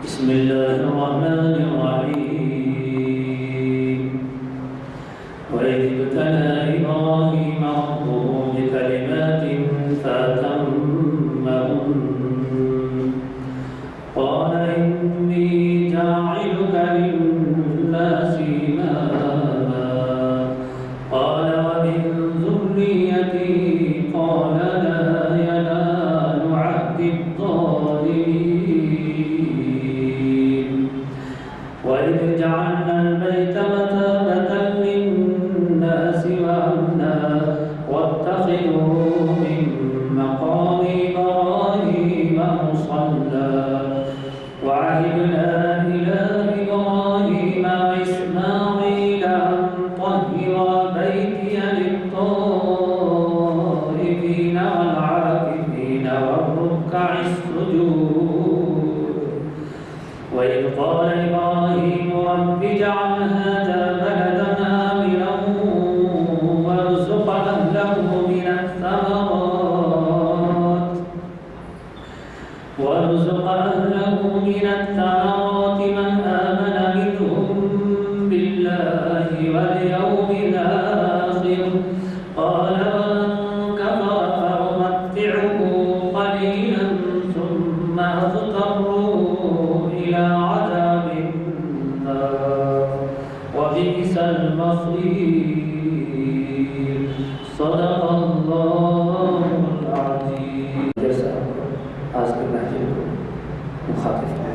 بسم الله الرحمن الرحيم وإذ ابتلى إبراهيم ربه بكلمات فأتمهن قال إني جاعلك للناس إماما قال ومن ذريتي قال لا ينال عهد الظالمين وإذ جعلنا البيت مثابة للناس وأمنا واتخذوا من مقام إبراهيم مصلى وعهدنا إلى إبراهيم وإسماعيل أن طهر بيتي للطائفين والعاكفين والركع السجود وإذ قال إبراهيم رب اجعل هذا بلدا آمنا وارزق أهله من الثمرات من آمن منهم بالله واليوم الآخر قال ومن كفر فأمتعه قليلا ثم أضطره إلى عذاب النار وبئس المصير صدق الله العظيم. آج کے محفل کو مخاطب ہے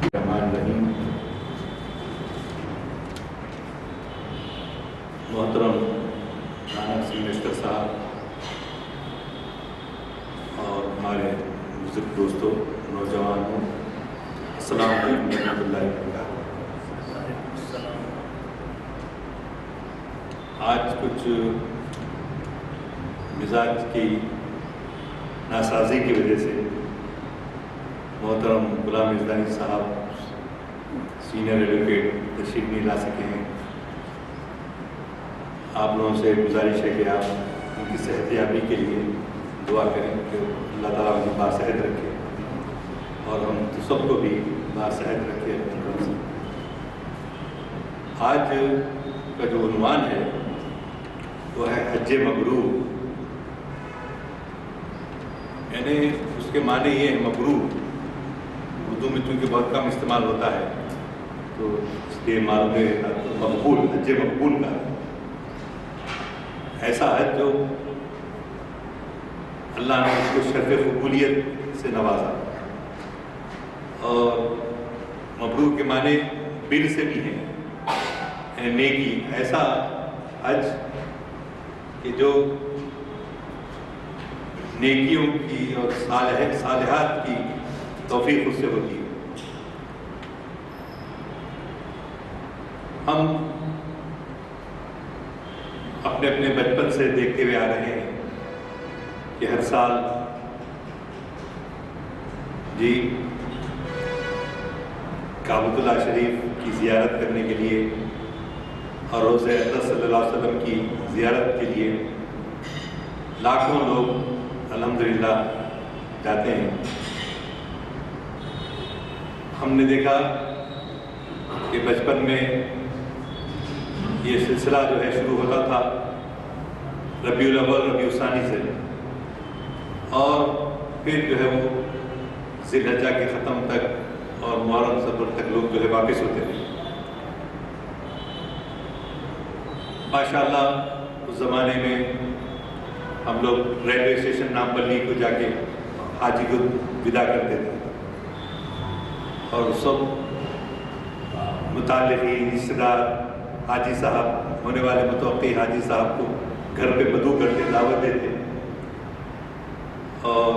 الرحمن الرحیم. محترم نانک سنگھ نشتر صاحب اور ہمارے بزرگ دوستوں نوجوانوں، السلام علیکم ورحمۃ اللہ وبرکاتہ. آج کچھ مزاج کی ناسازی کی وجہ سے محترم غلام عزدانی صاحب سینئر ایڈوکیٹ تشریف نہیں لا سکے ہیں. آپ لوگوں سے گزارش ہے کہ آپ ان کی صحت یابی کے لیے دعا کریں کہ اللہ تعالیٰ انہیں باصحت رکھے اور ہم سب کو بھی باصحت رکھے. آج کا جو عنوان ہے وہ ہے حج مبرور. یعنی اس کے معنی یہ ہے مبرور. اردو میں چونکہ بہت کم استعمال ہوتا ہے تو اس لیے معلوم ہے مقبول، حج مقبول کا ایسا حج جو اللہ نے اس کو شرف قبولیت سے نوازا. اور مبرور کے معنی بر سے بھی ہیں، یعنی نیکی. ایسا حج کہ جو نیکیوں کی اور صالحات کی توفیق اس سے ہوتی ہے. ہم اپنے اپنے بچپن سے دیکھتے ہوئے آ رہے ہیں کہ ہر سال کعبۃ اللہ شریف کی زیارت کرنے کے لیے اور روضہ اقدس صلی اللہ علیہ وسلم کی زیارت کے لیے لاکھوں لوگ الحمدللہ جاتے ہیں. ہم نے دیکھا کہ بچپن میں یہ سلسلہ جو ہے شروع ہوتا تھا ربیع الاول ربیع الثانی سے، اور پھر جو ہے وہ ذی الحجہ کے ختم تک اور محرم صفر تک لوگ جو ہے واپس ہوتے تھے. ماشاءاللہ اس زمانے میں ہم لوگ ریلوے اسٹیشن نامپلی کو جا کے حاجی کو ودا کرتے تھے اور سب متعلقین رشتہ دار حاجی صاحب، ہونے والے متوقع حاجی صاحب کو گھر پہ مدعو کرتے، دعوت دیتے اور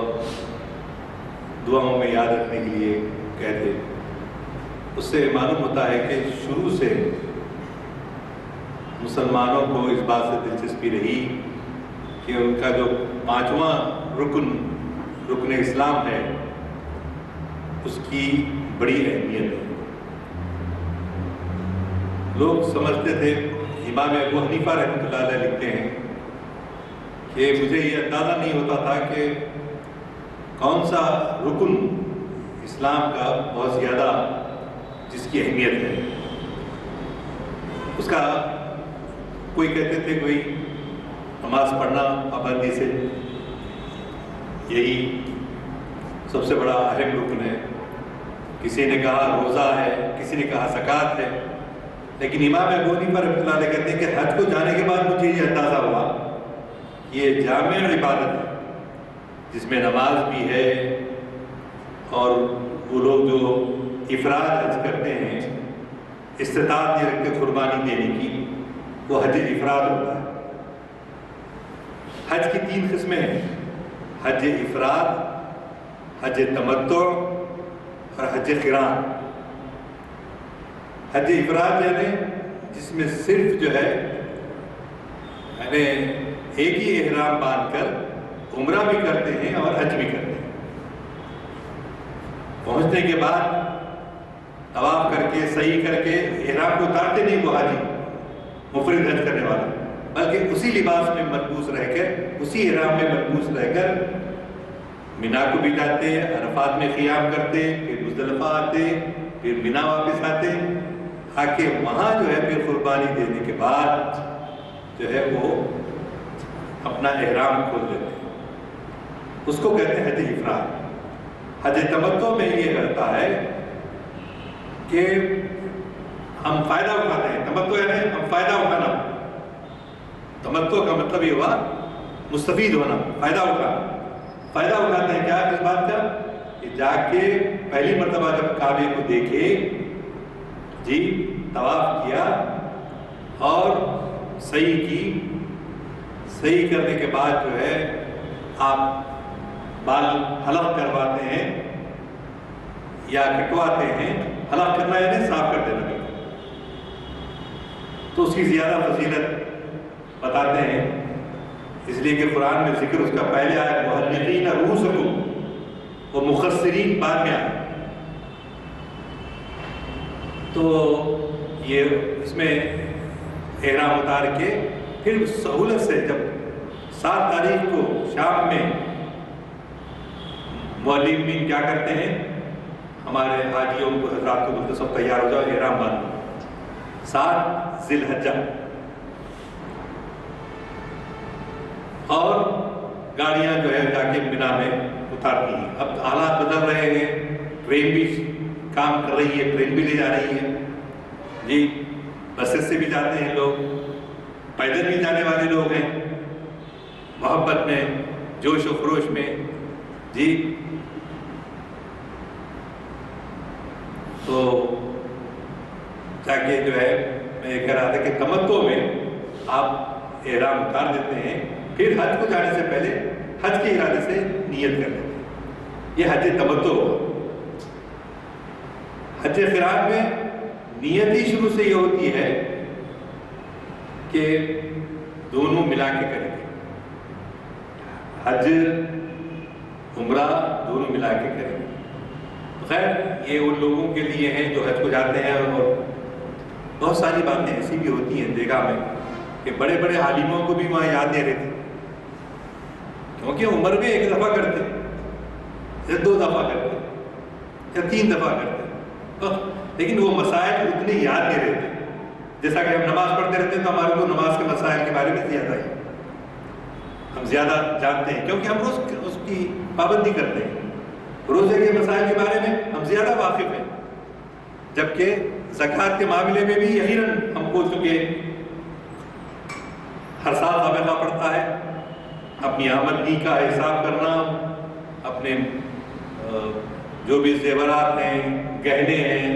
دعاؤں میں یاد رکھنے کے لیے کہتے. اس سے معلوم ہوتا ہے کہ شروع سے مسلمانوں کو اس بات سے دلچسپی رہی کہ ان کا جو پانچواں رکن اسلام ہے اس کی بڑی اہمیت ہے. لوگ سمجھتے تھے، امام ابو حنیفہ رحمۃ اللہ علیہ لکھتے ہیں کہ مجھے یہ اندازہ نہیں ہوتا تھا کہ کون سا رکن اسلام کا بہت زیادہ جس کی اہمیت ہے، اس کا کوئی کہتے تھے کوئی نماز پڑھنا پابندی سے یہی سب سے بڑا اہم رکن ہے، کسی نے کہا روزہ ہے، کسی نے کہا زکوٰۃ ہے، لیکن امام ابو حنیفہ رحمۃ اللہ علیہ کہتے ہیں کہ حج کو جانے کے بعد مجھے یہ اندازہ ہوا یہ جامع عبادت ہے جس میں نماز بھی ہے، اور وہ لوگ جو افراد حج کرتے ہیں استطاعت یہ رکھتے قربانی دینے کی، وہ حج افراد ہوتا ہے۔ حج کی 3 قسمیں ہیں، حج افراد، حج تمتع اور حج قران۔ حج افراد یعنی جس میں صرف جو ہے یعنی ایک ہی احرام باندھ کر عمرہ بھی کرتے ہیں اور حج بھی کرتے ہیں، پہنچنے کے بعد طواف کر کے صحیح کر کے احرام کو اتارتے نہیں وہ حاجی مفرد حج کرنے والا، بلکہ اسی لباس میں ملبوس رہ کر، اسی احرام میں ملبوس رہ کر مینا کو بھی جاتے، عرفات میں قیام کرتے، پھر مزدلفہ آتے، پھر مینا واپس آتے، آ کے وہاں جو ہے پھر قربانی دینے کے بعد جو ہے وہ اپنا احرام کھول دیتے ہیں، اس کو کہتے ہیں حج افراد۔ حج تمتع میں یہ رہتا ہے کہ ہم فائدہ اٹھاتے ہیں، تمتع یعنی ہم فائدہ اٹھانا، تمتع کا مطلب یہ ہوا مستفید ہونا، فائدہ اٹھانا۔ فائدہ اٹھاتے ہیں کیا اس بات کا کہ جا کے پہلی مرتبہ جب کعبے کو دیکھے جی، طواف کیا اور صحیح کی، صحیح کرنے کے بعد جو ہے آپ بال حلق کرواتے ہیں یا کٹواتے ہیں، حلق کرنا یعنی صاف کر دینا، تو اس کی زیادہ فضیلت بتاتے ہیں، اس لیے کہ قرآن میں ذکر اس کا پہلے آیا محلقین رؤوسکم، وہ مقصرین بعد میں آئے، تو یہ اس میں احرام اتار کے پھر سہولت سے جب 7 تاریخ کو شام میں معلمین کیا کرتے ہیں، ہمارے حاجیوں کو حضرات کو بولتے سب تیار ہو جاؤ احرام باندھو، 7 ذی الحجہ، اور گاڑیاں جو ہے جا کے مینا میں اتارتی ہیں۔ اب حالات بدل رہے ہیں، ٹرین بھی کام کر رہی ہے، ٹرین بھی لے جا رہی ہے جی، بسیں سے بھی جاتے ہیں لوگ، پیدل بھی جانے والے لوگ ہیں، محبت میں جوش و خروش میں جی۔ تو جا کے جو ہے میں یہ کہہ رہا تھا کہ تمتع میں آپ احرام اتار دیتے ہیں، پھر حج کو جانے سے پہلے حج کے ارادے سے نیت کر لیتے ہیں، یہ حج تمتع ہوا۔ حج قران میں نیت ہی شروع سے یہ ہوتی ہے کہ دونوں ملا کے کریں گے، حج عمرہ دونوں ملا کے کریں گے۔ خیر یہ ان لوگوں کے لیے ہیں جو حج کو جاتے ہیں، اور بہت ساری باتیں ایسی بھی ہوتی ہیں دیکھا میں کہ بڑے بڑے عالموں کو بھی وہاں یاد نہیں رہتی، کیونکہ عمر میں 1 دفعہ کرتے یا 2 دفعہ کرتے یا 3 دفعہ کرتے، لیکن وہ مسائل اتنے یاد نہیں رہتے، جیسا کہ ہم نماز پڑھتے رہتے ہیں تو ہمارے کو نماز کے مسائل کے بارے میں زیادہ ہی ہم زیادہ جانتے ہیں، کیونکہ ہم روز اس کی پابندی کرتے ہیں، روزے کے مسائل کے بارے میں ہم زیادہ واقف ہیں، جبکہ زکوٰۃ کے معاملے میں بھی یقیناً ہم کو چونکہ ہر سال سابقہ پڑتا ہے، اپنی آمدنی کا حساب کرنا، اپنے جو بھی زیورات ہیں، گہنے ہیں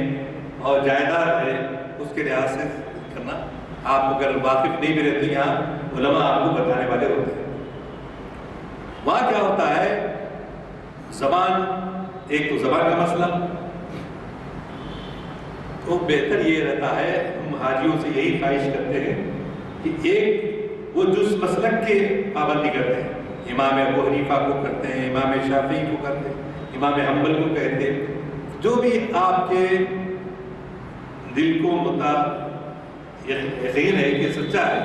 اور جائیداد ہے، اس کے لحاظ سے کرنا، آپ اگر واقف نہیں بھی رہتے یہاں علماء آپ کو بتانے والے ہوتے ہیں۔ وہاں کیا ہوتا ہے، زبان، ایک تو زبان کا مسئلہ، تو بہتر یہ رہتا ہے، ہم حاجیوں سے یہی خواہش کرتے ہیں کہ ایک وہ جس مسلک کے پابندی کرتے ہیں، امام ابو حنیفہ کو کرتے ہیں، امام شافعی کو کرتے ہیں، امام حنبل کو کہتے ہیں، جو بھی آپ کے دل کو یقین ہے کہ سچا ہے،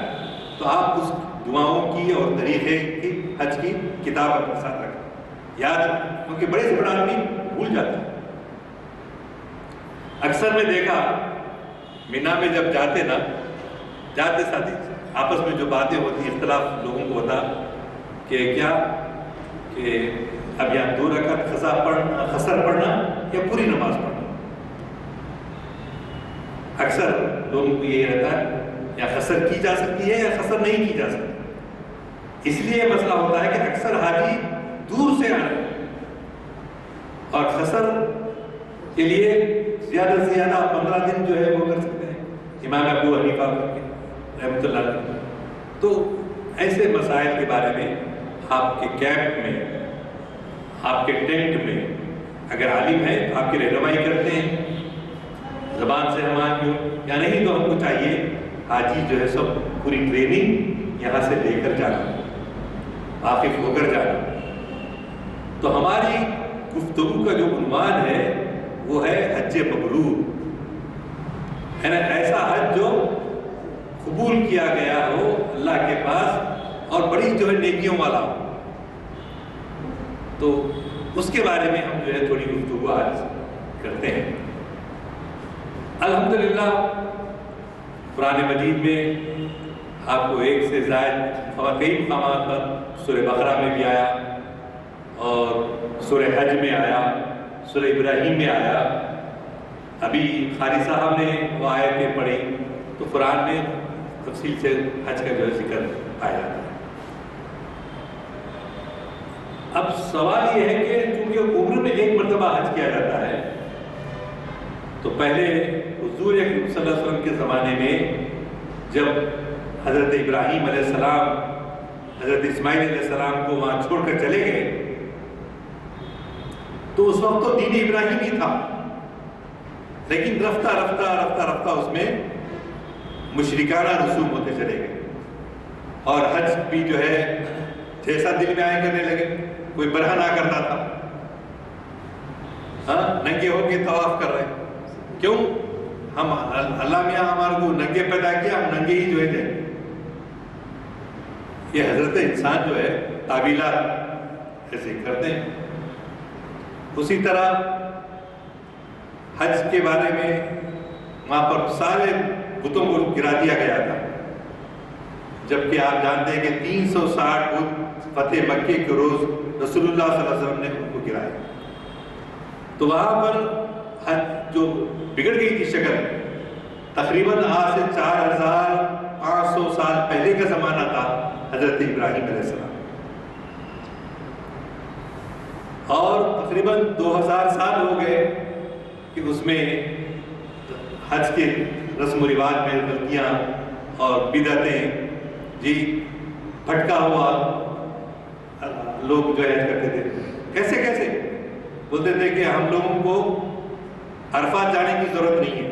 تو آپ اس دعاؤں کی اور طریقے کی حج کی کتاب اپنے ساتھ رکھیں۔ یاد، کیونکہ بڑے سے بڑا آدمی بھول جاتا ہے۔ اکثر میں دیکھا مینا میں جب جاتے ساتھی آپس میں جو باتیں ہوتی، اختلاف لوگوں کو ہوتا کہ کیا کہ اب یہاں 2 رکعت خسر پڑھنا یا پوری نماز پڑھنا۔ اکثر لوگوں کو یہ رہتا ہے یا خسر کی جا سکتی ہے یا خسر نہیں کی جا سکتی۔ اس لیے مسئلہ ہوتا ہے کہ اکثر حاجی دور سے آ رہے اور خسر کے لیے زیادہ سے زیادہ 15 دن جو ہے وہ کر سکتے ہیں، امام ابو حنیفہ رحمۃ اللہ علیہ۔ تو ایسے مسائل کے بارے میں آپ کے کیمپ میں، آپ کے ٹینٹ میں اگر عالم ہے تو آپ کی رہنمائی کرتے ہیں، زبان سے ہماری یا نہیں تو ہم کو چاہیے حاجی جو ہے سب پوری ٹریننگ یہاں سے لے کر جانا، واقف ہو کر جانا۔ تو ہماری گفتگو کا جو عنوان ہے وہ ہے حج مبرور، ہے نا، ایسا حج جو قبول کیا گیا ہو اللہ کے پاس اور بڑی جو ہے نیکیوں والا ہو۔ تو اس کے بارے میں ہم جو ہے تھوڑی گفتگو آج کرتے ہیں۔ الحمدللہ قرآن مجید میں آپ کو 1 سے زائد کئی مقامات پر سورہ بقرہ میں بھی آیا اور سورہ حج میں آیا، سورہ ابراہیم میں آیا۔ ابھی قاری صاحب نے وہ آیتیں پڑھی تو قرآن میں تفصیل سے حج کا جو ہے ذکر آیا۔ اب سوال یہ ہے کہ چونکہ عمر میں 1 مرتبہ حج کیا جاتا ہے تو پہلے حضور اکرم صلی اللہ علیہ وسلم کے زمانے میں جب حضرت ابراہیم علیہ السلام حضرت اسماعیل علیہ السلام کو وہاں چھوڑ کر چلے گئے تو اس وقت تو دین ابراہیم ہی تھا، لیکن رفتہ رفتہ رفتہ رفتہ اس میں مشرکانہ رسوم ہوتے چلے گئے اور حج بھی جو ہے جیسا دل میں آئے کرنے لگے۔ کوئی برہ نہ کرتا تھا، ننگے ہو کے طواف کر رہے، کیوں؟ ہم اللہ میاں ہمارے کو ننگے پیدا کیا، ہم ننگے ہی جو ہے جائیں۔ یہ حضرت انسان جو ہے تعبیلات ایسے کرتے ہیں۔ اسی طرح حج کے بارے میں وہاں پر سارے بتوں کو گرا دیا گیا تھا، جبکہ آپ جانتے ہیں کہ 360 بت فتح مکے کے روز رسول اللہ صلی اللہ علیہ وسلم نے ان کو گرایا۔ تو وہاں پر حج جو بگڑ گئی تھی شکل، تقریباً آج سے 4500 سال پہلے کا زمانہ تھا حضرت ابراہیم علیہ السلام، اور تقریباً 2000 سال ہو گئے کہ اس میں حج کے رسم و رواج میں غلطیاں اور بدعتیں جی بھٹکا ہوا لوگ جو حج کرتے تھے۔ کیسے بولتے تھے کہ ہم لوگوں کو عرفات جانے کی ضرورت نہیں ہے،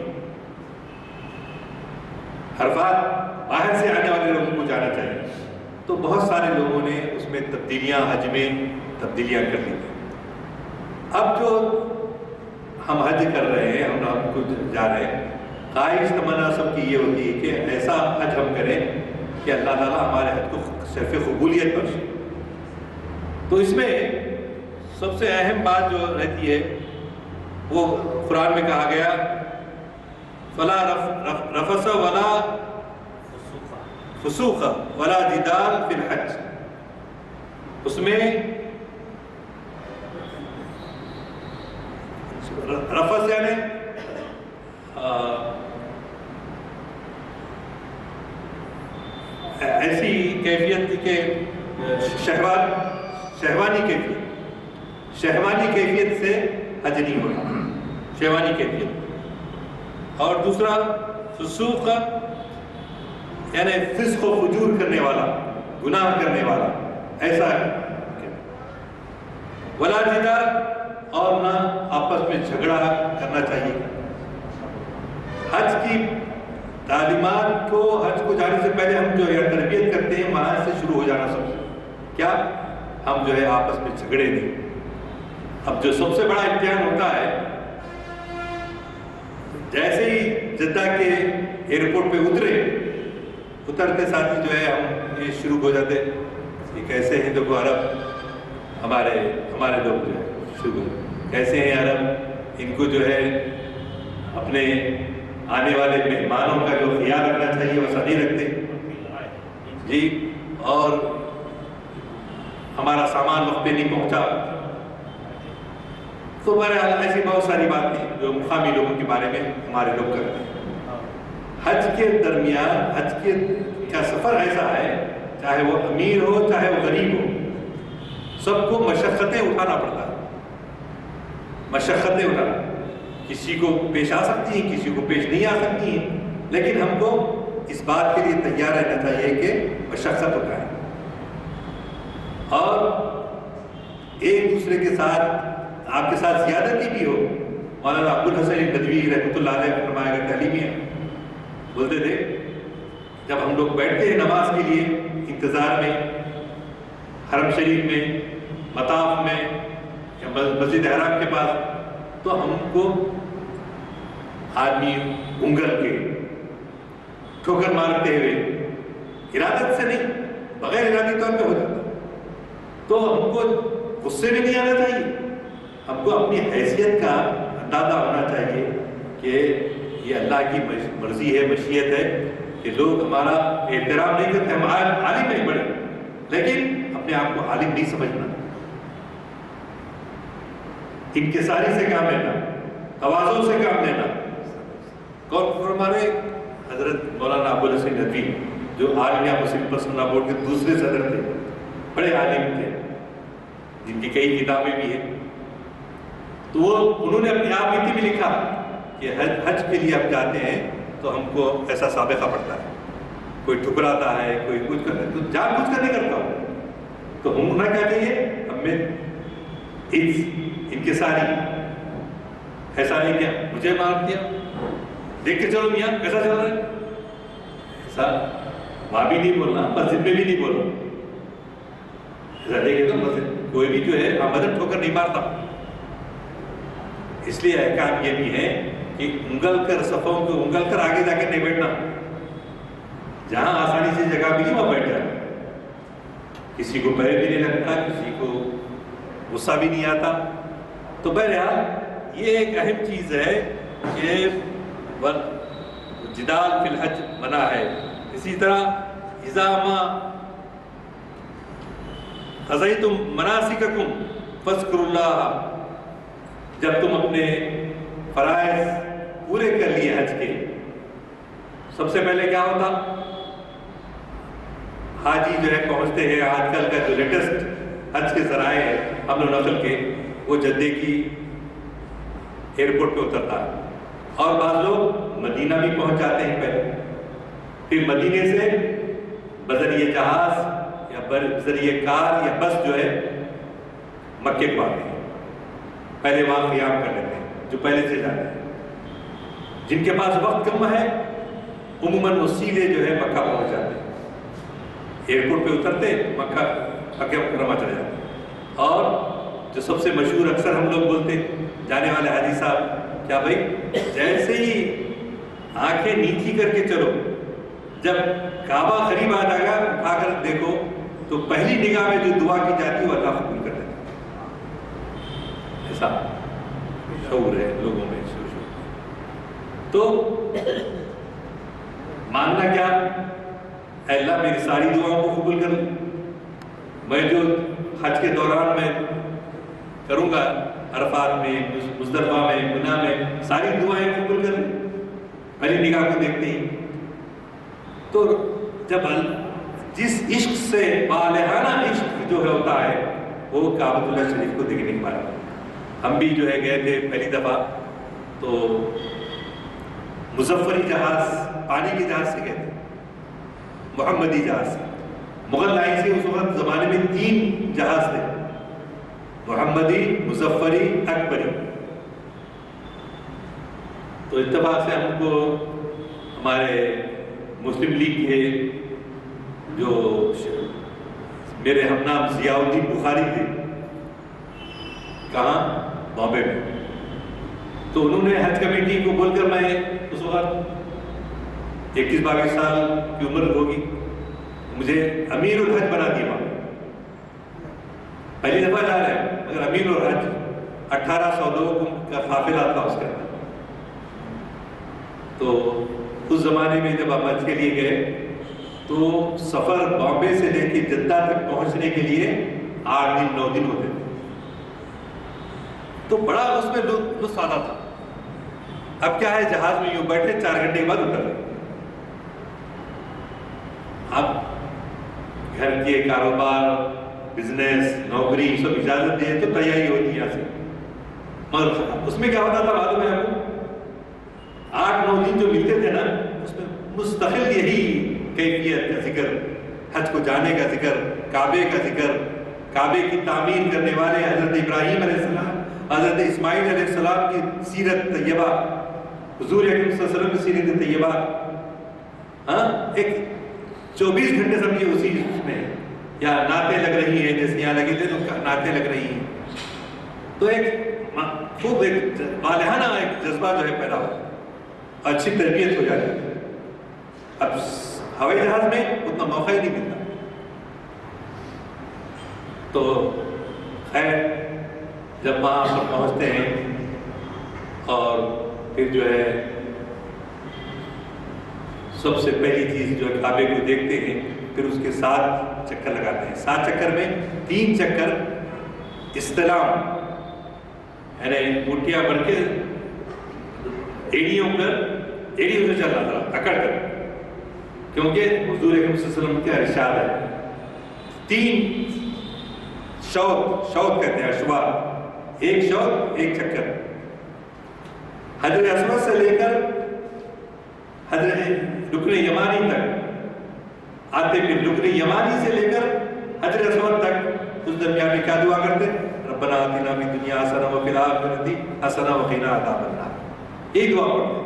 عرفات باہر سے آنے والے لوگوں کو جانا چاہیے۔ تو بہت سارے لوگوں نے اس میں تبدیلیاں، حج میں تبدیلیاں کر لی تھیں۔ اب جو ہم حج کر رہے ہیں، ہم کو جا رہے ہیں، خواہش تمنا سب کی یہ ہوتی ہے کہ ایسا حج ہم کریں کہ اللہ تعالیٰ ہمارے حج کو صرف قبولیت بخشے۔ تو اس میں سب سے اہم بات جو رہتی ہے وہ قرآن میں کہا گیا فلا رفث ولا فسوق ولا جدال فی الحج۔ اس میں رفث یعنی ایسی کیفیت کہ شہوانی کیفیت سے حج نہیں ہوگا، شہوانی کیفیت۔ اور دوسرا فسوق یعنی فسق و فجور کرنے والا، گناہ کرنے والا، ایسا ولا جدال، اور نہ آپس میں جھگڑا کرنا چاہیے۔ حج کی تعلیمات کو، حج کو جانے سے پہلے ہم جو ہے تربیت کرتے ہیں، وہاں سے شروع ہو جانا سب سے کیا، ہم جو ہے آپس میں جھگڑے نہیں۔ اب جو سب سے بڑا امتحان ہوتا ہے، جیسے ہی جدہ کے ایئرپورٹ پہ اترتے ساتھ جو ہے ہم یہ شروع ہو جاتے، یہ کیسے ہیں دیکھو عرب ہمارے ہمارے لوگ جو ہے شکر کیسے ہیں عرب، ان کو جو ہے اپنے آنے والے مہمانوں کا جو خیال رکھنا چاہیے ویسا نہیں رکھتے جی، اور ہمارا سامان وقت پہ نہیں پہنچا. تو بہرحال ایسی بہت ساری باتیں جو مقامی لوگوں کے بارے میں ہمارے لوگ کرتے ہیں. حج کے درمیان حج کا سفر ایسا ہے، چاہے وہ امیر ہو چاہے وہ غریب ہو، سب کو مشقتیں اٹھانا پڑتا ہے. مشقتیں اٹھانا کسی کو پیش آ سکتی ہیں، کسی کو پیش نہیں آ سکتی ہیں، لیکن ہم کو اس بات کے لیے تیار رہنا چاہیے کہ مشقت اٹھائیں اور ایک دوسرے کے ساتھ آپ کے ساتھ زیادتی بھی ہو. مولانا ابوالحسن ندوی رحمۃ اللہ علیہ فرمایا گیا تعلیمیہ بولتے تھے جب ہم لوگ بیٹھتے ہیں نماز کے لیے انتظار میں حرم شریف میں مطاف میں یا مسجد حرام کے پاس، تو ہم کو آدمی انگل کے ٹھوکر مارتے ہوئے ارادت سے نہیں بغیر ارادی طور پہ ہو جاتا. تو ہم کو غصے میں نہیں آنا چاہیے، ہم کو اپنی حیثیت کا اندازہ ہونا چاہیے کہ یہ اللہ کی مرضی ہے، مشیت ہے کہ لوگ ہمارا احترام نہیں کرتے. ہم عالم نہیں بڑے، لیکن اپنے آپ کو عالم نہیں سمجھنا، انکساری سے کام لینا، تواضع سے کام لینا. کون ہمارے حضرت مولانا ابوالحسن ندوی جو آل انڈیا مسلم پرسنل بورڈ کے دوسرے صدر تھے، بڑے عالم تھے جن کی کئی کتابیں بھی ہیں. تو انہوں نے اپنی آپ نیتی میں لکھا کہ حج کے لیے ہم جاتے ہیں تو ہم کو ایسا سابقہ پڑتا ہے، کوئی ٹھکراتا ہے، کوئی کچھ کرتا ہے، تو جان بوجھ کر نہیں کرتا ہوں. تو ہم ہونا کیا چاہیے ہمیں انکساری، ایسا نہیں کیا مجھے مار دیا دیکھ کے چلو میاں کیسا چل رہا ہے، ایسا وہاں بھی نہیں بولنا، مسجد میں بھی نہیں بولنا. ایسا دیکھے تو مسجد کوئی بھی جو ہے آمدن ٹھوکر نہیں مارتا. اس لیے احکام یہ بھی ہے کہ انگل کر صفوں کو انگل کر آگے جا کے نہیں بیٹھنا، جہاں آسانی سے جگہ ملی وہاں بیٹھ جانا. کسی کو پیر بھی نہیں لگتا، کسی کو غصہ بھی نہیں آتا. تو بہرحال یہ ایک اہم چیز ہے کہ جدال فی الحج منع ہے. اسی طرح اذا ما قضیتم مناسککم فاذکروا اللہ، جب تم اپنے فرائض پورے کر لیے حج کے، سب سے پہلے کیا ہوتا؟ حاجی جو ہے پہنچتے ہیں، آج کل کا جو لیٹسٹ حج کے ذرائع ہے حمل و نقل کے، وہ جدے کی ایئرپورٹ پہ اترتا ہے، اور بعض لوگ مدینہ بھی پہنچ جاتے ہیں پہلے، پھر مدینے سے بذریعہ جہاز یا بذریعہ کار یا بس جو ہے مکے کو آتے ہیں. پہلے وہاں قیام کر لیتے ہیں جو پہلے سے جاتے ہیں. جن کے پاس وقت کم ہے عموماً وہ سیدھے جو ہے مکہ پہنچ جاتے ہیں، ایئرپورٹ پہ اترتے مکہ مکرمہ چلے جاتے ہیں. اور جو سب سے مشہور اکثر ہم لوگ بولتے جانے والے حاجی صاحب، کیا بھائی جیسے ہی آنکھیں نیچی کر کے چلو، جب کعبہ قریب آ جائے گا اٹھا کر دیکھو تو پہلی نگاہ میں جو دعا کی جاتی ہے وہ اللہ قبول کر لیتا ہے. ایسا شعور ہے لوگوں میں. تو ماننا کیا، اے اللہ میری ساری دعاؤں کو قبول کر لیں. میں جو حج کے دوران میں کروں گا عرفات میں، مزدلفہ میں، منی میں، ساری دعائیں قبول کر لیں پہلی نگاہ کو دیکھتے ہی. تو جب جس عشق سے بالغانہ عشق جو ہے ہوتا ہے وہ کعبۃ اللہ شریف کو دیکھنے کے بعد، ہم بھی جو ہے گئے تھے پہلی دفعہ تو مظفری جہاز، پانی کے جہاز سے گئے تھے، محمدی جہاز سے. مغل لائن سے اس وقت زمانے میں 3 جہاز تھے، محمدی، مظفری، اکبری. تو اتفاق سے ہم کو ہمارے مسلم لیگ کے جو میرے ہم نام ضیاء الدین بخاری تھے، کہاں؟ بامبے میں. تو انہوں نے حج کمیٹی کو بول کر، میں اس وقت 21-22 سال کی عمر ہوگی، مجھے امیر الحج بنا دیا. پہلی دفعہ جا رہے ہیں امیر الحج 1800 لوگوں کا قافلہ تھا اس کے اندر. تو اس زمانے میں جب آپ حج کے لیے گئے تو سفر بامبے سے لے کے جدہ تک پہنچنے کے لیے 8 دن 9 دن ہوتے تھے. تو بڑا اس میں لطف آتا تھا. اب کیا ہے، جہاز میں یوں بیٹھے 4 گھنٹے کے بعد اتر گئے. اب گھر کے کاروبار، بزنس، نوکری سب اجازت دے تو تیاری ہوتی ہے یہاں سے. مگر اس میں کیا ہوتا تھا معلوم ہے آپ کو، 8-9 دن جو ملتے تھے نا، اس میں مستقل یہی کیفیت کا ذکر، حج کو جانے کا ذکر، کعبے کا ذکر، کعبے کی تعمیر کرنے والے حضرت ابراہیم علیہ السلام، حضرت اسماعیل علیہ السلام کی سیرت طیبہ، حضور اکرم صلی اللہ علیہ وسلم کی سیرت طیبہ. ایک 24 گھنٹے سمجھے اسی میں، یا نعتیں لگ رہی ہیں جیسے یہاں لگے تھے تو نعتیں لگ رہی ہیں. تو ایک خوب ایک والہانہ ایک جذبہ جو ہے پیدا ہو، اچھی تربیت ہو جاتی ہے. اب ہوائی جہاز میں اتنا موقع ہی نہیں ملتا. تو خیر جب وہاں پر پہنچتے ہیں اور پھر جو ہے سب سے پہلی چیز جو ہے کعبے کو دیکھتے ہیں، پھر اس کے 7 چکر لگاتے ہیں. 7 چکر میں 3 چکر استلام، یعنی مٹھیاں بن کے ایڑیوں سے چل رہا تھا اکڑ کر، کیونکہ حضور اکرم صلی اللہ علیہ وسلم کا ارشاد ہے. 3 شوط کہتے ہیں، اشواط، 1 شوط 1 چکر. حجر اسود سے لے کر رکن یمانی تک آتے، پھر رکن یمانی سے لے کر حجر اسود تک اس درمیان میں کیا دعا کرتے؟ ربنا آتنا فی الدنیا حسنہ وفی الآخرۃ حسنہ وقنا عذاب النار. یہی دعا پڑھتے ہیں.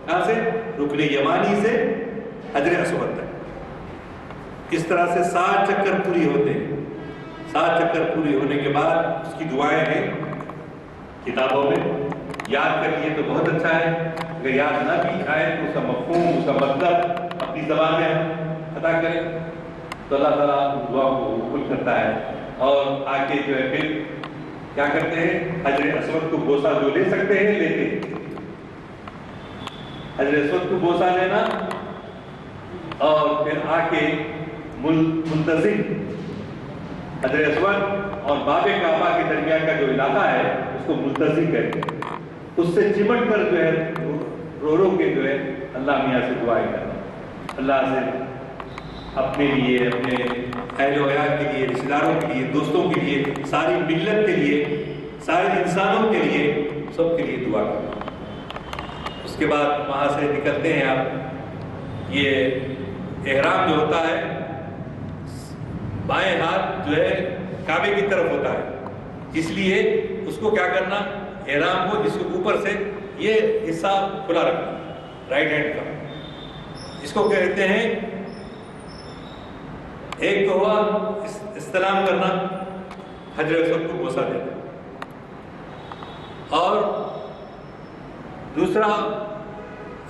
کہاں سے؟ رکن یمانی سے حجر اسود تک. اس طرح سے 7 چکر پوری ہوتے ہیں. 7 چکر پوری ہونے کے بعد اس کی دعائیں ہیں کتابوں میں، یاد کر لیے تو بہت اچھا ہے. اگر یاد نہ بھی آئے تو اس کا مفہوم، اس کا مطلب اپنی زبان میں ادا کریں تو اللہ تعالیٰ دعا کو قبول کرتا ہے. اور آگے جو ہے پھر کیا کرتے ہیں؟ حجر اسود کو بوسہ جو لے سکتے ہیں لیتے ہیں. حجر اسود کو بوسہ لینا اور پھر آ کے منتظم حجر اسود اور باب کعبہ کے درمیان کا جو علاقہ ہے اس کو منتظم کہتے ہیں. اس سے چمٹ کر جو ہے رو کے جو ہے اللہ میاں سے دعائیں کرنا، اللہ سے اپنے لیے، اپنے اہل و عیال کے لیے، رشتہ داروں کے لیے، دوستوں کے لیے، ساری ملت کے لیے، سارے انسانوں کے لیے، سب کے لیے دعا کرنا. اس کے بعد وہاں سے نکلتے ہیں آپ. یہ احرام جو ہوتا ہے بائیں ہاتھ جو ہے کعبے کی طرف ہوتا ہے، اس لیے اس کو کیا کرنا، احرام کو اس کے اوپر سے یہ حصہ کھلا رکھنا رائٹ ہینڈ کا. اس کو کہتے ہیں، ایک تو ہوا استلام کرنا، حجر اسود کو بوسہ دینا، اور دوسرا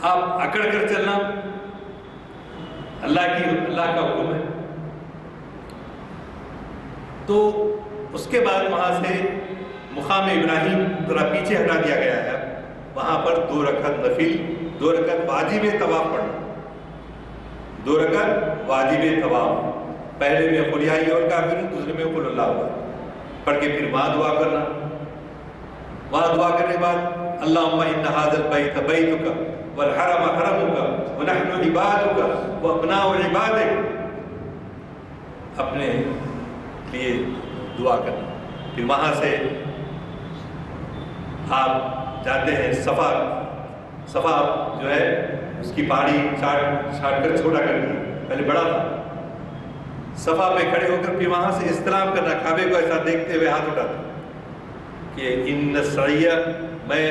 آپ اکڑ کر چلنا، اللہ کا حکم ہے. تو اس کے بعد وہاں سے مقام ابراہیم ذرا پیچھے ہٹا دیا گیا ہے. وہاں پر 2 رکعت نفل، 2 رکعت واجب طواف پڑھنا. 2 رکعت واجب طواف، پہلے میں قل یا ایھا الکافرون، دوسرے میں قل اللہ احد پڑھ کے پھر وہاں دعا کرنا. وہاں دعا کرنے کے بعد اللہم ان ھذا البیت بیتک والحرم حرمک ونحن عبادک وابناء عبادک، اپنے لیے دعا کرنا. پھر وہاں سے آپ جاتے ہیں صفا جو ہے اس کی پہاڑی چھاٹ کر چھوٹا کر دیا، پہلے بڑا تھا. صفا پہ کھڑے ہو کر پھر وہاں سے استلام کرنا، کعبے کو ایسا دیکھتے ہوئے ہاتھ اٹھاتے کہ ان سعی، میں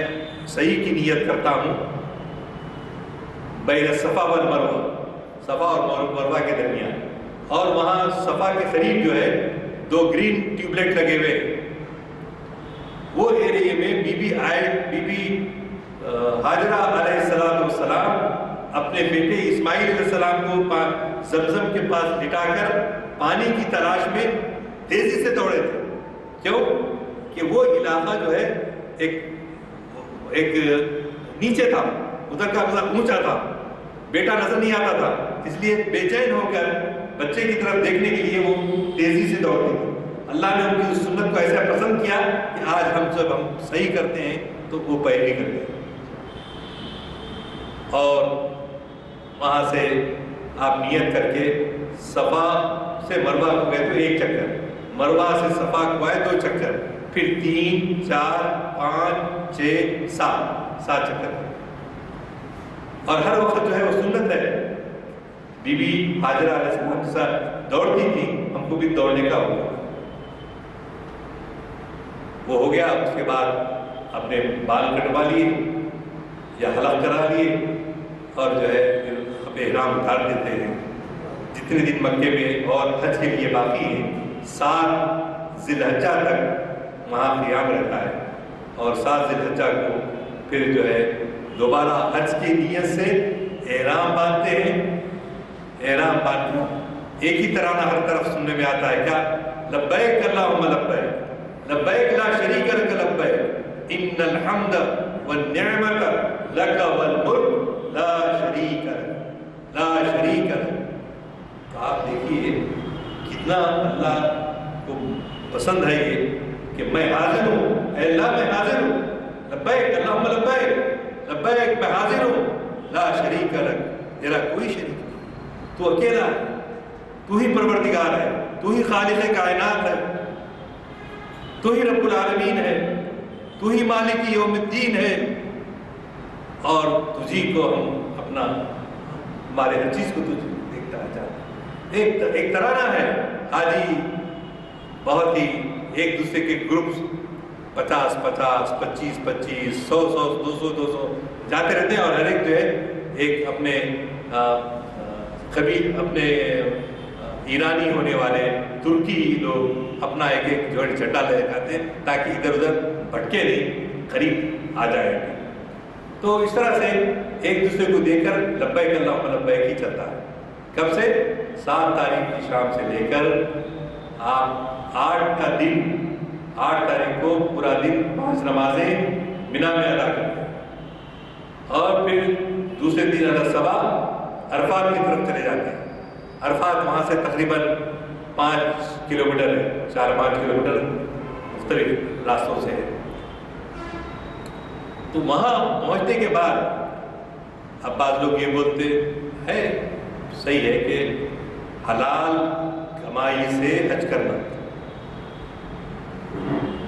صحیح کی نیت کرتا ہوں، بین صفا والمروہ، صفا اور مروہ کے درمیان. اور وہاں صفا کے قریب جو ہے 2 گرین ٹیوب لائٹ لگے ہوئے، وہ ایریے میں بی بی ہاجرہ علیہ السلام اپنے بیٹے اسماعیل علیہ السلام کو زمزم کے پاس لٹا کر پانی کی تلاش میں تیزی سے دوڑے تھے. کیوں؟ کہ وہ علاقہ جو ہے ایک نیچے تھا، ادھر کا اونچا تھا، بیٹا نظر نہیں آتا تھا، اس لیے بے چین ہو کر بچے کی طرف دیکھنے کے لیے وہ تیزی سے دوڑتی تھی۔ اللہ نے ان کی اس سنت کو ایسا پسند کیا کہ آج ہم صحیح کرتے ہیں تو وہ پیروی کرتے ہیں۔ اور وہاں سے آپ نیت کر کے صفا سے مروہ کو گئے تو 1 چکر، مروہ سے صفا کو آئے 2 چکر، پھر 3 4 5 6 7 چکر۔ اور ہر وقت جو ہے وہ سنت ہے، بی بی حاجرہ علیہ السلام کے ساتھ دوڑتی تھی، ہم کو بھی دوڑنے کا ہوگا۔ وہ ہو گیا، اس کے بعد اپنے بال کٹوا لیے یا حلق کرا لیے اور جو ہے اپنے احرام اتار دیتے ہیں۔ جتنے دن مکے میں اور حج کے لیے باقی ہیں، 7 ذی الحجہ تک وہاں قیام رہتا ہے، اور 7 ذی الحجہ کو پھر جو ہے دوبارہ حج کی نیت سے احرام باندھتے ہیں۔ احرام باندھ کر ایک ہی ترانہ ہر طرف سننے میں آتا ہے، کیا؟ لبیک اللہم لبیک لبیک لا شریک لک لبیک ان الحمد والنعمت لک والملک لا شریک لک لا شریک لک۔ تو آپ دیکھیے کتنا اللہ کو پسند ہے یہ کہ میں حاضر ہوں، اے اللہ میں حاضر ہوں، لبیک اللہم لبیک لبیک میں حاضر ہوں، لا شریک لک، تیرا کوئی شریک نہیں، تو اکیلا ہے، تو ہی پروردگار ہے، تو ہی خالق کائنات ہے، تو ہی رب العالمین ہے، تو ہی مالک یوم الدین ہے، اور تجھی کو ہم اپنا ہمارے ہر چیز کو تجھ دیکھتا ہے چاہتا ہے۔ ایک ترانہ ہے، حاجی بہت ہی ایک دوسرے کے گروپس 50 50 25 25 100 100 200 200 جاتے رہتے ہیں، اور ہر ایک جو ہے ایک اپنے قبیل اپنے ایرانی ہونے والے ترکی لوگ اپنا ایک جوڑی جھنڈا لے جاتے ہیں تاکہ ادھر ادھر بھٹکے نہیں، قریب آ جائے۔ تو اس طرح سے ایک دوسرے کو دیکھ کر لبیک اللہم لبیک ہی چلتا ہے۔ کب سے؟ 7 تاریخ کی شام سے لے کر آپ 8 کا دن، 8 تاریخ کو پورا دن 5 نمازیں منا میں ادا کرتے ہیں، اور پھر دوسرے دن الصبح عرفات کی طرف چلے جاتے ہیں۔ عرفات وہاں سے تقریباً 5 کلومیٹر ہے، 4-5 کلومیٹر مختلف راستوں سے ہے۔ تو وہاں پہنچنے کے بعد اب بعض لوگ یہ بولتے ہیں، صحیح ہے کہ حلال کمائی سے حج کرنا،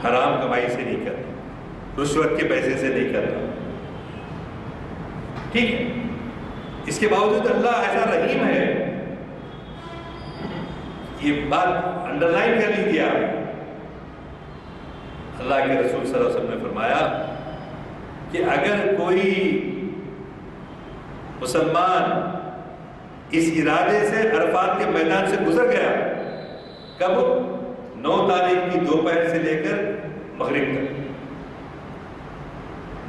حرام کمائی سے نہیں کرنا، رشوت کے پیسے سے نہیں کرنا، ٹھیک ہے۔ اس کے باوجود اللہ ایسا رحیم ہے، یہ بات انڈر لائن کر لیجیے آپ۔ اللہ کے رسول صلی اللہ علیہ وسلم نے فرمایا کہ اگر کوئی مسلمان اس ارادے سے عرفات کے میدان سے گزر گیا، کب؟ 9 تاریخ کی دوپہر سے لے کر مغرب تک،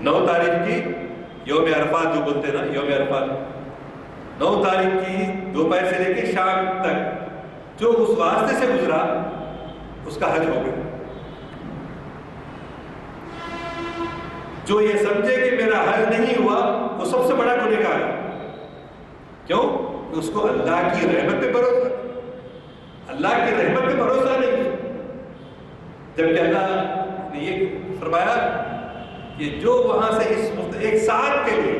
9 تاریخ کی یوم عرفات جو بولتے ہیں نا، یوم عرفات 9 تاریخ کی دوپہر سے لے کے شام تک جو اس واسطے سے گزرا اس کا حج ہو گیا۔ جو یہ سمجھے کہ میرا حج نہیں ہوا وہ سب سے بڑا گنہگار ہے۔ کیوں؟ کہ اس کو اللہ کی رحمت پہ بھروسہ، اللہ کی رحمت پہ بھروسہ نہیں، جبکہ اللہ نے یہ فرمایا کہ جو وہاں سے اس ایک ساتھ کے لیے،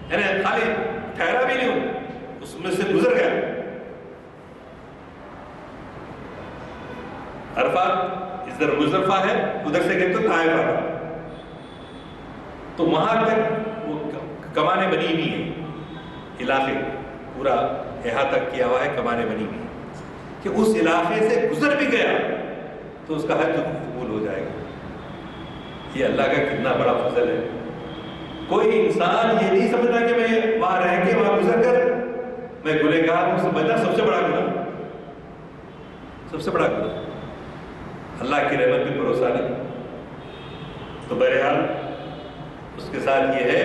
یعنی خالی ٹھہرا بھی نہیں ہوں، اس میں سے گزر گیا۔ عرفات ادھر مزدلفہ ہے، ادھر سے گئے تو طائف آ گیا، تو وہاں تک وہ کمانے بنی ہوئی ہیں، علاقے پورا احاطہ کیا ہوا ہے، کمانے بنی ہوئی ہیں کہ اس علاقے سے گزر بھی گیا تو اس کا حج قبول ہو جائے گا۔ یہ اللہ کا کتنا بڑا فضل ہے۔ کوئی انسان یہ نہیں سمجھتا کہ میں وہاں رہ کے وہاں گزر کر میں گنہگار ہوں، سمجھنا سب سے بڑا گناہ، سب سے بڑا گناہ، اللہ کی رحمت پہ بھروسہ نہیں۔ تو بہرحال اس کے ساتھ یہ ہے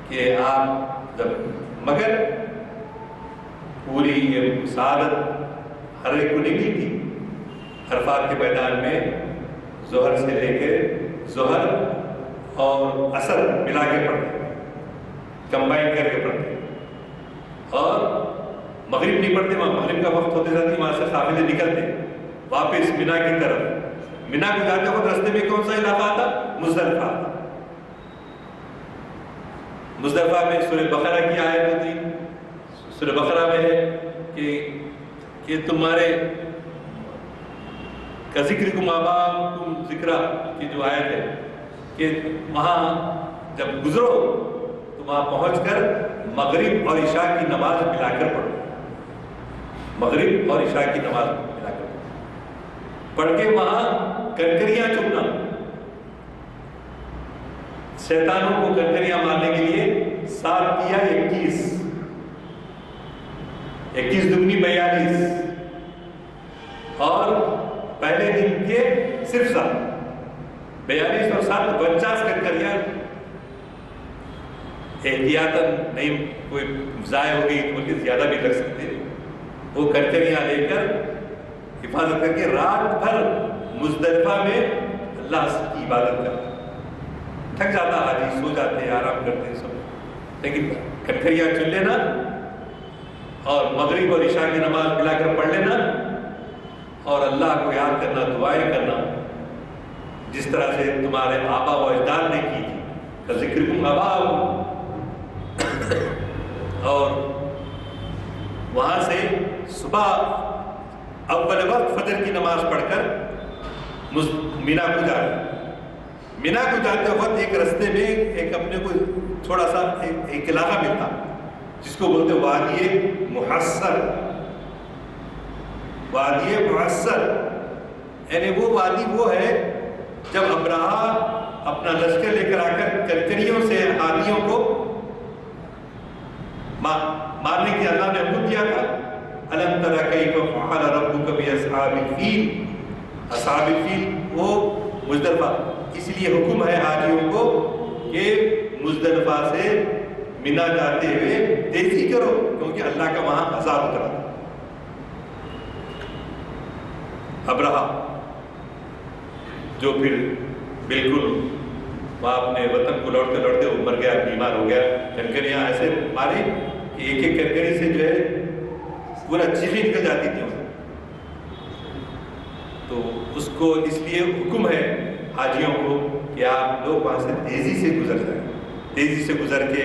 کہ آپ جب، مگر پوری یہ سعادت ہر ایک کو نہیں ملتی۔ عرفات کے میدان میں ظہر سے لے کے ظہر اور عصر ملا کے پڑھتے ہیں، کمبائن کر کے پڑھتے ہیں، اور مغرب نہیں پڑھتے، وہاں مغرب کا وقت ہوتے جاتی وہاں سے قافلے نکلتے واپس مینا کی طرف۔ مینا کو جاتے وقت راستے میں کون سا علاقہ آتا؟ مزدلفہ آتا۔ مزدلفہ میں سورہ بقرہ کی آیت ہوتی، سورہ بقرہ میں ہے کہ تمہارے کا ذکرکم آباءکم ذکرا کی جو آیت ہے کہ وہاں جب گزرو تو وہاں پہنچ کر مغرب اور عشاء کی نماز ملا کر پڑھو، مغرب اور عشاء کی نماز ملا کر پڑھ کے وہاں کنکریاں چننا، شیطانوں کو کنکریاں مارنے کے لیے 7 کیا 21 دگنی 42، اور پہلے دن کے صرف 7، 42 اور 7 49 کنکریاں احتیاطاً نہیں کوئی ضائع ہو گئی بلکہ زیادہ بھی لگ سکتے، وہ کنکریاں لے کر حفاظت کر کے رات بھر مزدلفہ میں اللہ کی عبادت کرتے، تھک جاتا حاجی، سو جاتے ہیں، آرام کرتے ہیں سب، لیکن کنکریاں چن لینا اور مغرب اور عشاء کی نماز ملا کر پڑھ لینا اور اللہ کو یاد کرنا، دعائیں کرنا جس طرح سے تمہارے آبا و اجداد نے کی تھی، ذکرکم آباءکم، اور وہاں سے صبح اول وقت فجر کی نماز پڑھ کر مینا کو جانا۔ مینا کو جاتے وقت ایک رستے میں ایک اپنے کو تھوڑا سا ایک علاقہ ملتا جس کو بولتے وادی محصر، وادی محصر، یعنی وہ وادی وہ ہے جب ابراہا اپنا لشکر لے کر آ کر کنکریوں سے ہاتھیوں کو مارنے کی اللہ نے حکم دیا تھا، الم تر کیف فعل ربک باصحاب الفیل، اصحاب الفیل وہ مزدلفہ، اس لیے حکم ہے حاجیوں کو کہ مزدلفہ سے مینا جاتے ہوئے تیزی کرو کیونکہ اللہ کا وہاں عذاب اترا۔ ابراہا جو پھر بالکل وہاں اپنے وطن کو لوٹتے لوٹتے وہ مر گیا، بیمار ہو گیا، کنکریاں ایسے ماری کہ ایک ایک کنکری سے جو ہے پورا چیخیں نکل جاتی تھی، تو اس کو اس لیے حکم ہے حاجیوں کو کہ آپ لوگ وہاں سے تیزی سے گزر جائیں، تیزی سے گزر کے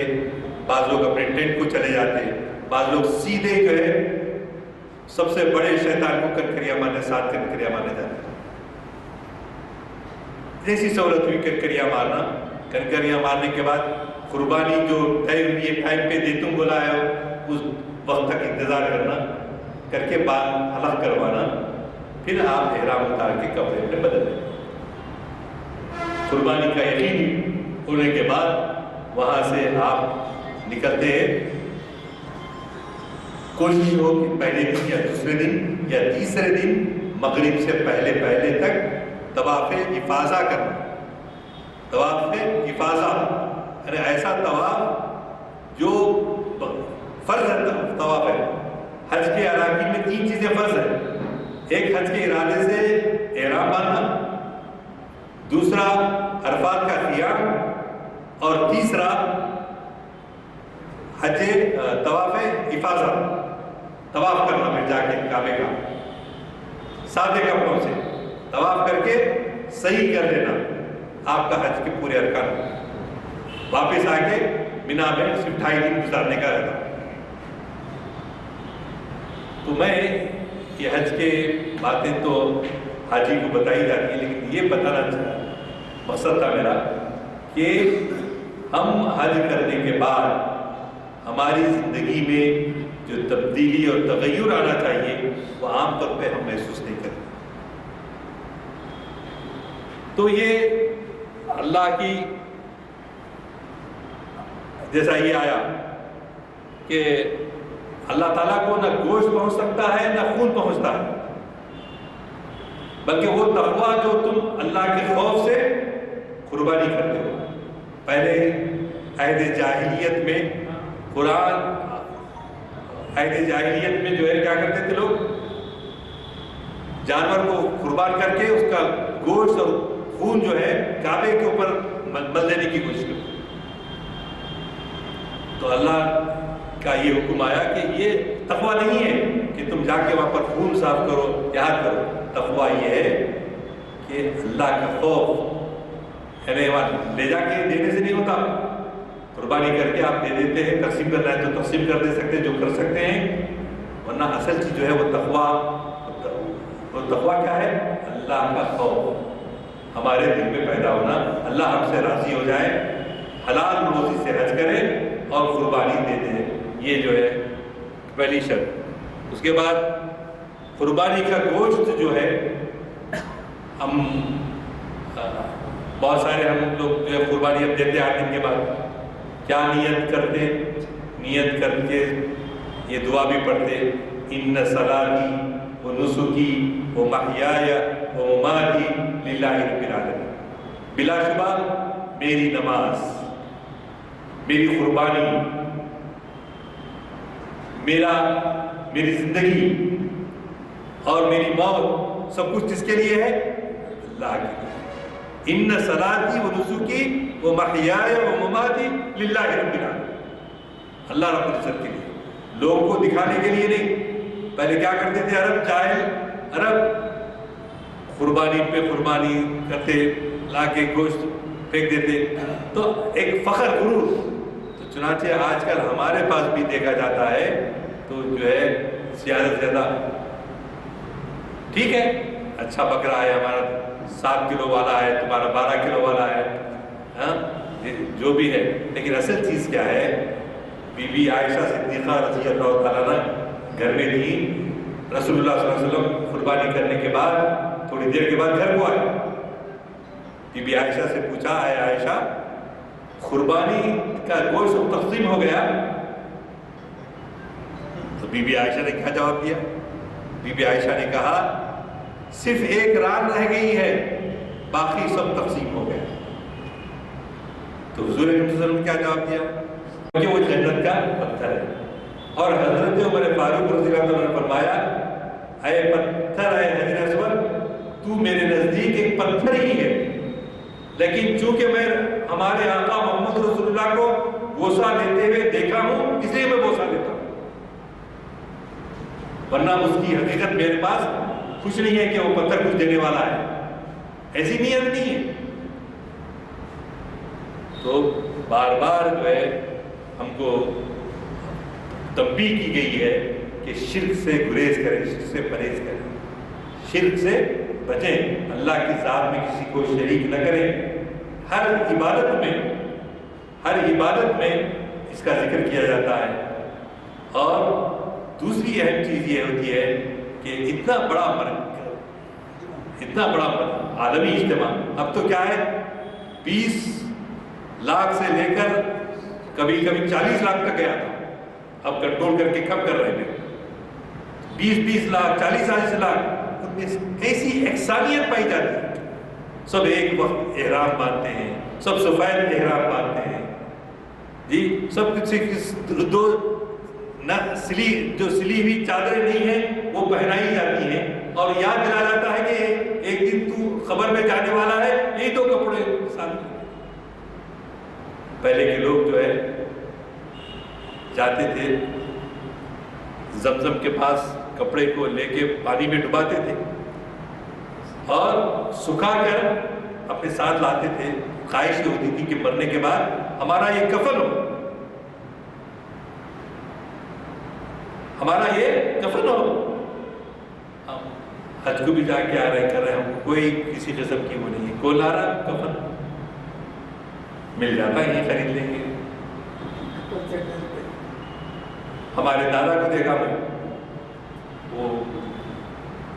بعض لوگ اپنے ٹینٹ کو چلے جاتے ہیں، بعض لوگ سیدھے جو ہے سب سے بڑے شیطان کو کنکریاں مارنے، 7 کنکریاں مارنے جاتے ہیں۔ جیسی سہولت ہوئی کنکریاں مارنا، کنکریاں مارنے کے بعد قربانی جو طے ہوئی ٹائم پہ دے تم بلایا ہو اس وقت تک انتظار کرنا، کر کے بال حلق کروانا، پھر آپ احرام اتار کے کپڑے اپنے بدل دیں۔ قربانی کا یقین ہونے کے بعد وہاں سے آپ نکلتے ہیں، کوشش ہو کہ پہلے دن یا دوسرے دن یا تیسرے دن مغرب سے پہلے تک طواف افاضہ کرنا، طواف افاضہ یعنی ایسا طواف جو فرض ہے، طواف ہے، حج کے اراکین میں 3 چیزیں فرض ہیں، ایک حج کے ارادے سے احرام باندھنا، دوسرا عرفات کا قیام، اور تیسرا حج طواف افاضہ، طواف کرنا پھر جا کے کعبے کا سادے کپڑوں سے طواف کر کے صحیح کر لینا، آپ کا حج کے پورے ارکان، واپس آ کے مینا میں صرف 2.5 دن گزارنے کا رہتا۔ تو میں یہ حج کے باتیں تو حاجی کو بتائی جاتی ہے، لیکن یہ بتانا چاہتا مقصد تھا میرا کہ ہم حج کرنے کے بعد ہماری زندگی میں جو تبدیلی اور تغیر آنا چاہیے وہ عام طور پہ ہم محسوس نہیں کرتے۔ تو یہ اللہ کی جیسا یہ آیا کہ اللہ تعالیٰ کو نہ گوشت پہنچ سکتا ہے نہ خون پہنچتا ہے، بلکہ وہ تقویٰ جو تم اللہ کے خوف سے قربانی کرتے ہو۔ پہلے عہد جاہلیت میں عہد جاہلیت میں جو ہے کیا کرتے تھے لوگ، جانور کو قربان کر کے اس کا گوشت اور خون جو ہے کعبے کے اوپر مل دینے کی کوشش کرتے. تو اللہ کا یہ حکم آیا کہ یہ تقویٰ نہیں ہے کہ تم جا کے وہاں پر خون صاف کرو، یاد کرو. تقویٰ یہ ہے کہ اللہ کا خوف، یعنی وہاں لے جا کے دینے سے نہیں ہوتا. قربانی کر کے آپ دے دیتے ہیں، تقسیم کرنا ہے تو تقسیم کر دے سکتے ہیں، جو کر سکتے ہیں. ورنہ اصل چیز جو ہے وہ تقویٰ. وہ تقویٰ کیا ہے؟ اللہ کا خوف ہمارے دل میں پیدا ہونا. اللہ ہم سے راضی ہو جائے، حلال روزی سے حج کرے اور قربانی دے دے. یہ جو ہے پہلی شرط. اس کے بعد قربانی کا گوشت جو ہے، ہم بہت سارے ہم لوگ جو ہے قربانی اب دیتے 8 دن کے بعد کیا نیت کرتے؟ نیت کر کے یہ دعا بھی پڑھتے، ان صلاتی و نسکی و محیای و مماتی للہ رب العالمین. بلا شبہ میری نماز، میری قربانی، میری زندگی اور میری موت سب کچھ کس کے لیے ہے؟ اللہ کے لیے. ان صلاتی و نسکی و محیای و مماتی للہ رب العالمین. اللہ رب العزت کے لیے، لوگوں کو دکھانے کے لیے نہیں. پہلے کیا کرتے تھے عرب؟ جاہل عرب قربانی پہ قربانی کرتے، لا کے گوشت پھینک دیتے، تو ایک فخر غرور. تو چنانچہ آج کل ہمارے پاس بھی دیکھا جاتا ہے تو جو ہے زیادہ سے زیادہ ٹھیک ہے، اچھا بکرا ہے ہمارا 7 کلو والا ہے، تمہارا 12 کلو والا ہے، ہاں جو بھی ہے. لیکن اصل چیز کیا ہے؟ بی بی عائشہ صدیقہ رضی اللہ تعالیٰ عنہ گھر میں تھی. رسول اللہ صلی اللہ علیہ وسلم قربانی کرنے کے بعد تھوڑی دیر کے بعد گھر کو آئے. بی بی عائشہ سے پوچھا، اے عائشہ قربانی کا گوشت تقسیم ہو گیا؟ تو بی بی عائشہ نے کیا جواب دیا؟ بی بی عائشہ نے کہا صرف ایک ران رہ گئی ہے، باقی سب تقسیم ہو گیا. تو حضور صلی اللہ علیہ وسلم نے کیا جواب دیا؟ کہ وہ جنت کا پتھر ہے. اور حضرت عمر فاروق رضی اللہ عنہ نے فرمایا، اے پتھر، اے حجر اسود، تو میرے نزدیک ایک پتھر ہی ہے، لیکن چونکہ میں ہمارے آقا محمد رسول اللہ کو بوسہ لیتے ہوئے دیکھا ہوں اس لیے میں بوسہ لیتا ہوں، ورنہ اس کی حقیقت میرے پاس کچھ نہیں ہے کہ وہ پتھر کچھ دینے والا ہے. ایسی نیت نہیں ہے. تو بار بار جو ہے ہم کو تنبیہ کی گئی ہے کہ شرک سے گریز کریں، شرک سے پرہیز کریں، شرک سے بچیں، اللہ کی ذات میں کسی کو شریک نہ کریں. ہر عبادت میں اس کا ذکر کیا جاتا ہے. اور دوسری اہم چیز یہ ہوتی ہے کہ اتنا بڑا عالمی اجتماع، اب تو کیا ہے 20 لاکھ سے لے کر کبھی 40 لاکھ تک گیا تھا، اب کنٹرول کر کے کم کر رہے ہیں. 20 لاکھ 40 لاکھ، ایسی یکسانیت پائی جاتی ہے. سب ایک وقت احرام باندھتے ہیں، سب سفید احرام باندھتے ہیں جی، سب کچھ دو جو سلی ہوئی چادریں نہیں ہیں وہ پہنائی جاتی ہیں، اور یاد دلا جاتا ہے کہ ایک دن تو خبر میں جانے والا ہے، یہی تو کپڑے ساتھ. پہلے کے لوگ جو ہے جاتے تھے زمزم کے پاس، کپڑے کو لے کے پانی میں ڈباتے تھے اور سکھا کر اپنے ساتھ لاتے تھے. خواہش یہ ہوتی تھی کہ مرنے کے بعد ہمارا یہ کفن ہو، ہمارا یہ کفن ہو. ہم حج کو بھی جا کے آ رہے کر رہے، ہم کوئی کسی قسم کی وہ نہیں ہے. کون لا رہا کفن؟ مل جاتا ہے، یہ خرید لیں گے. ہمارے دادا کو دیکھا میں، وہ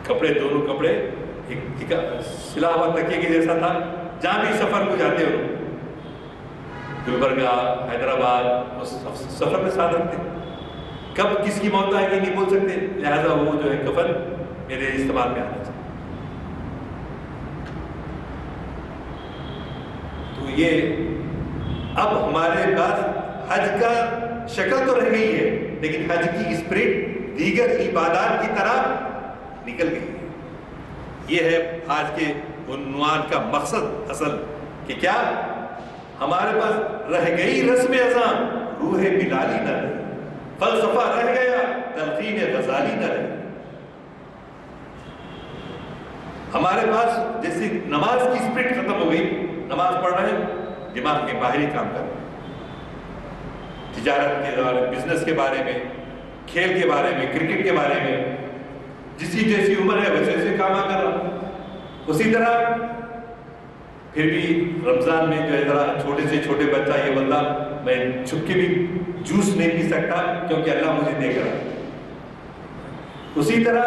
کپڑے، دونوں کپڑے ایک سلا ہوا تکیے کے جیسا تھا. جہاں بھی سفر کو جاتے ہو، گلبرگہ، حیدرآباد، سفر میں ساتھ رکھتے. کب کس کی موت آئے گی نہیں بول سکتے، لہذا وہ جو ہے کفن میرے استعمال میں آنا چاہیے. تو یہ اب ہمارے پاس حج کا شکل تو رہ گئی ہے، لیکن حج کی اسپرٹ دیگر عبادات کی طرح نکل گئی ہے. یہ ہے آج کے عنوان کا مقصد اصل کہ کیا ہمارے پاس رہ گئی رسم اذان، روح بلالی نہ رہی، فلسفہ رہ گیا، تلقین غزالی نہ رہی۔ ہمارے پاس جیسے نماز کی اسپرٹ ختم ہو گئی، نماز پڑھ رہے ہیں، دماغ کے باہری کام کر رہے ہیں، تجارت کے بارے میں، بزنس کے بارے میں، کھیل کے بارے میں، کرکٹ کے بارے میں، جسی جیسی عمر ہے ویسے ویسے کام کر رہا ہوں۔ اسی طرح پھر بھی رمضان میں جو ہے ذرا چھوٹے سے چھوٹے بچہ یہ بندہ میں چھپ کے بھی جوس نہیں پی سکتا کیونکہ اللہ مجھے دیکھ رہا ہے۔ اسی طرح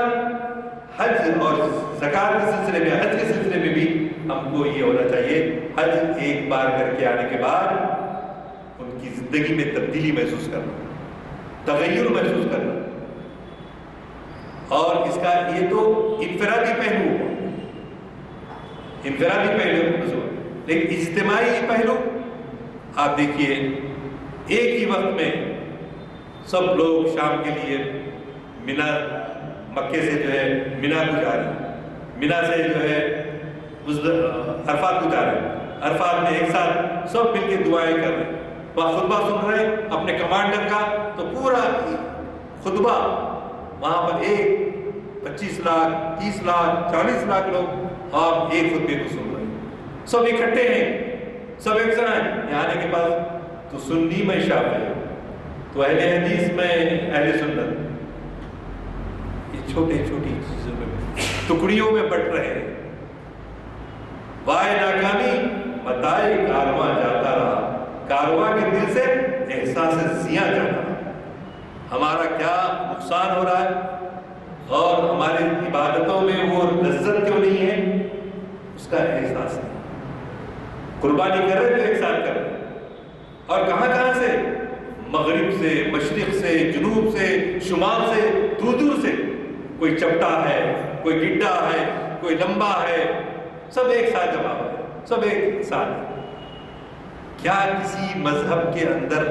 حج اور زکات کے سلسلے میں، حج کے سلسلے میں بھی ہم کو یہ ہونا چاہیے، حج ایک بار کر کے آنے کے بعد ان کی زندگی میں تبدیلی محسوس کرنا، تغیر محسوس کرنا، اور اس کا یہ تو انفرادی پہلو ہوا، انفرادی پہلو، لیکن اجتماعی پہلو آپ دیکھیے ایک ہی وقت میں سب لوگ شام کے لیے مینا، مکے سے جو ہے مینا کو جا رہے ہیں، مینا سے جو ہے عرفات کو جا رہے ہیں، عرفات میں ایک ساتھ سب مل کے دعائیں کر رہے ہیں، وہاں خطبہ سن رہے ہیں اپنے کمانڈر کا، تو پورا خطبہ وہاں پر 25 لاکھ 30 لاکھ 40 لاکھ لوگ آپ ایک خطبے کو سن رہے ہیں، سب اکٹھے ہیں، سب ایک ساتھ ہیں۔ یہاں آنے کے بعد تو سنی میں شافعی، تو اہل حدیث میں اہل سنت، یہ چھوٹی چھوٹی چیزوں میں ٹکڑیوں میں بٹ رہے ہیں۔ وائے ناکامی متائے کارواں جاتا رہا، کارواں کے دل سے احساس زیاں جاتا رہا۔ ہمارا کیا نقصان ہو رہا ہے اور ہماری عبادتوں میں وہ لذت کیوں نہیں ہے، اس کا احساس نہیں۔ قربانی کر رہے تو ایک ساتھ کر رہے، اور کہاں کہاں سے، مغرب سے، مشرق سے، جنوب سے، شمال سے، دور دور سے، کوئی چپٹا ہے، کوئی گڈھا ہے، کوئی لمبا ہے، سب ایک ساتھ جمع ہوئے، سب ایک ساتھ۔ کیا کسی مذہب کے اندر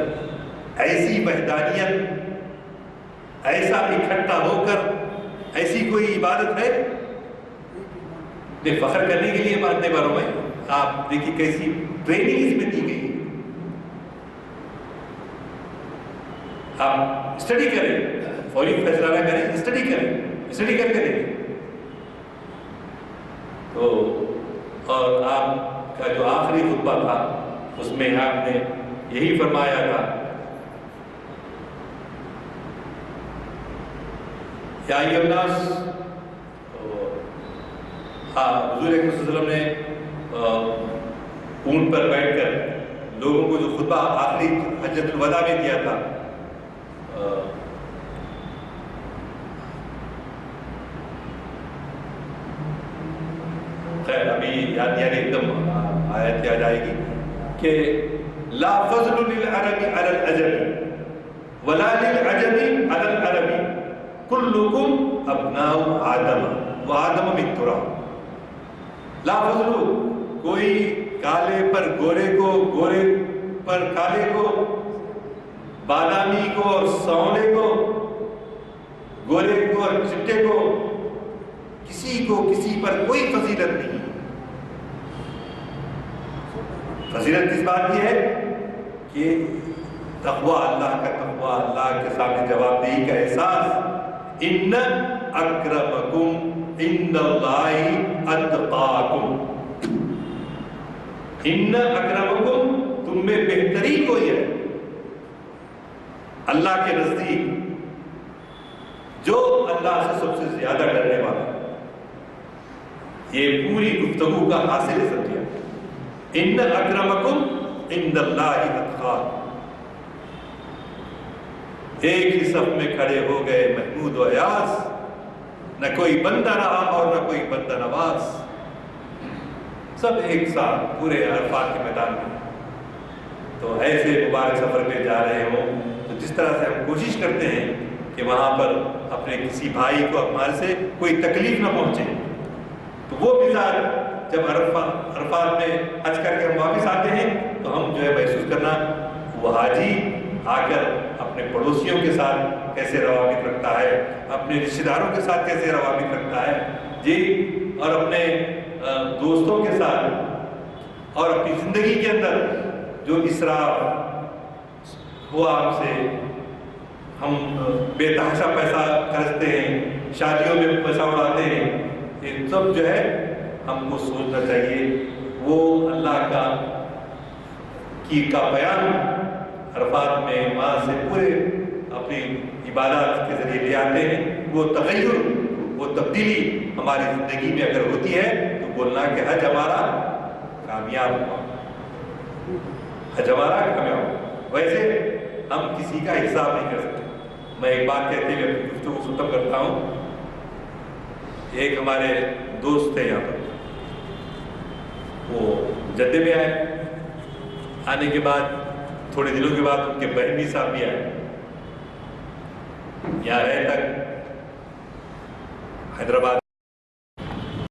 ایسی وحدانیت، ایسا اکٹھا ہو کر ایسی کوئی عبادت ہے؟ فخر کرنے کے لیے بات نہیں باروں میں، آپ دیکھیے کیسی ٹریننگ اس میں دی گئی ہے۔ آپ اسٹڈی کریں، فوری فیصلہ نہ کریں، اسٹڈی کریں، اسٹڈی کر کے دیکھیں تو۔ اور آپ کا جو آخری خطبہ تھا اس میں آپ نے یہی فرمایا تھا، یا ایھا الناس، حضور اکرم صلی اللہ علیہ وسلم نے اونٹ پر بیٹھ کر لوگوں کو جو خطبہ آخری حجۃ الوداع میں دیا تھا، خیر ابھی یاد نہیں ایک دم آیت یاد آئے گی کہ لا فضل للعرب على العجم ولا للعجم على العرب کلکم ابناء آدم وآدم من تراب۔ لا فضل، کوئی کالے پر گورے کو، گورے پر کالے کو، بادامی کو اور سونلے کو، گورے کو اور چٹے کو، کسی کو کسی پر کوئی فضیلت نہیں۔ فضیلت کس بات کی ہے کہ تقوی، اللہ کا تقوی، اللہ کے سامنے جواب دہی کا احساس۔ ان اکرمکم عند اللہ اتقاکم، ان اکرمکم، تم میں بہترین کوئی ہے اللہ کے نزدیک جو اللہ سے سب سے زیادہ ڈرنے والا۔ یہ پوری گفتگو کا حاصل ہے سمجھے، ان اکرمکم عند اللہ اتقاکم۔ ایک ہی صف میں کھڑے ہو گئے محمود و ایاز، نہ کوئی بندہ رہا اور نہ کوئی بندہ نواز، سب ایک ساتھ پورے عرفات کے میدان میں۔ تو ایسے مبارک سفر میں جا رہے ہوں تو جس طرح سے ہم کوشش کرتے ہیں کہ وہاں پر اپنے کسی بھائی کو ہمارے سے کوئی تکلیف نہ پہنچے، تو وہ مزاج جب عرفات میں حج کر کے ہم واپس آتے ہیں تو ہم جو ہے محسوس کرنا، وہ حاجی آ کر اپنے پڑوسیوں کے ساتھ کیسے روابط رکھتا ہے، اپنے رشتہ داروں کے ساتھ کیسے روابط رکھتا ہے جی، اور اپنے دوستوں کے ساتھ اور اپنی زندگی کے اندر جو اسراف ہوا ہم سے، ہم بے تحاشا پیسہ خرچتے ہیں، شادیوں میں پیسہ اڑاتے ہیں، یہ سب جو ہے ہم کو سوچنا چاہیے۔ وہ اللہ کا بیان عرفات میں وہاں سے پورے اپنی عبادات کے ذریعے لے آتے ہیں۔ وہ تغیر، وہ تبدیلی ہماری زندگی میں اگر ہوتی ہے تو بولنا کہ حج ہمارا کامیاب ہوا، حج ہمارا کامیاب ہوا۔ ویسے ہم کسی کا حساب نہیں کر سکتے۔ میں ایک بات کہتے ہوئے اپنی گفتگو کو ختم کرتا ہوں۔ ایک ہمارے دوست تھے یہاں پر، وہ جدے میں آئے، آنے کے بعد تھوڑے دنوں کے بعد ان کے بہن بھی صاحب بھی آئے، یہاں رہے تک حیدرآباد